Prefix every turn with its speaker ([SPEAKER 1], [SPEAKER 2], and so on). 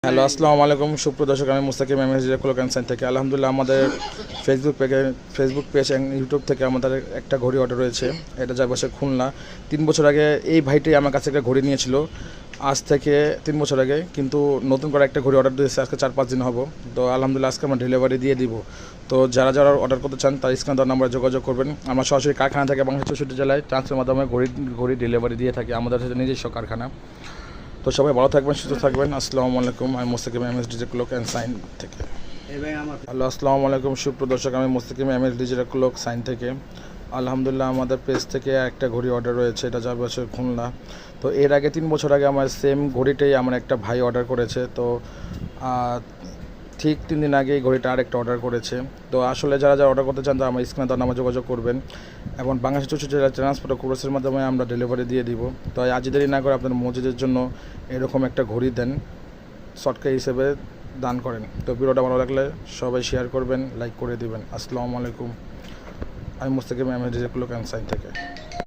[SPEAKER 1] Hello, আসসালামু আলাইকুম সুপ্রদর্শক। আমি মুস্তাকিম এমএসডি কোলোকানসাইন থেকে। আলহামদুলিল্লাহ, আমাদের ফেসবুক পেজ এবং ইউটিউব থেকে আমাদের একটা ঘড়ি অর্ডার রয়েছে। এটা যার বসে খুলনা। 3 বছর আগে এই ভাইটাই আমার কাছে একটা ঘড়ি নিয়েছিল, আজ থেকে 3 বছর আগে। কিন্তু নতুন করে একটা ঘড়ি অর্ডার দিয়েছে, আজকে 4-5 দিন হবো। তো আলহামদুলিল্লাহ আজকে আমরা ডেলিভারি দিয়ে দিব। তো যারা যারা অর্ডার করতে চান তার স্ক্রিনে দেওয়া নাম্বারে যোগাযোগ করবেন। আমরা সরাসরি কারখানা থেকে বাংলাদেশের 64 জেলায় ট্রান্সফারের মাধ্যমে ঘড়ি ডেলিভারি দিয়ে থাকি, আমাদের নিজস্ব কারখানা। তো সবাই ভালো থাকবেন, সুস্থ থাকবেন। আসসালামু আলাইকুম। আমি মুস্তাকিম এমএসডি ক্লক অ্যান্ড সাইন থেকে। হ্যালো, আসসালামু আলাইকুম সুপ্রদর্শক। আমি মুস্তাকিম এমএসডি ক্লক সাইন থেকে। আলহামদুলিল্লাহ, আমাদের পেজ থেকে একটা ঘড়ি অর্ডার রয়েছে, এটা যার বছর খুলনা। তো এর আগে 3 বছর আগে আমার সেম ঘড়িটাই আমার একটা ভাই অর্ডার করেছে। তো ঠিক 3 দিন আগে এই ঘড়িটা আরেকটা অর্ডার করেছে। তো আসলে যারা যারা অর্ডার করতে চান তারা আমার স্ক্রিনে দেওয়া নাম্বারে যোগাযোগ করবেন। এবং বাংলাদেশের 64 জেলার ট্রান্সপোর্ট ও কুরিয়ারের মাধ্যমে আমরা ডেলিভারি দিয়ে দিব। তো আজ দেরি না করে আপনার মসজিদের জন্য এরকম একটা ঘড়ি দেন, শর্টকাট হিসেবে দান করেন। তো ভিডিওটা ভালো লাগলে সবাই শেয়ার করবেন, লাইক করে দিবেন। আসসালামু আলাইকুম। আমি মুস্তাকিম এমএসডি ক্লক অ্যান্ড সাইন থেকে।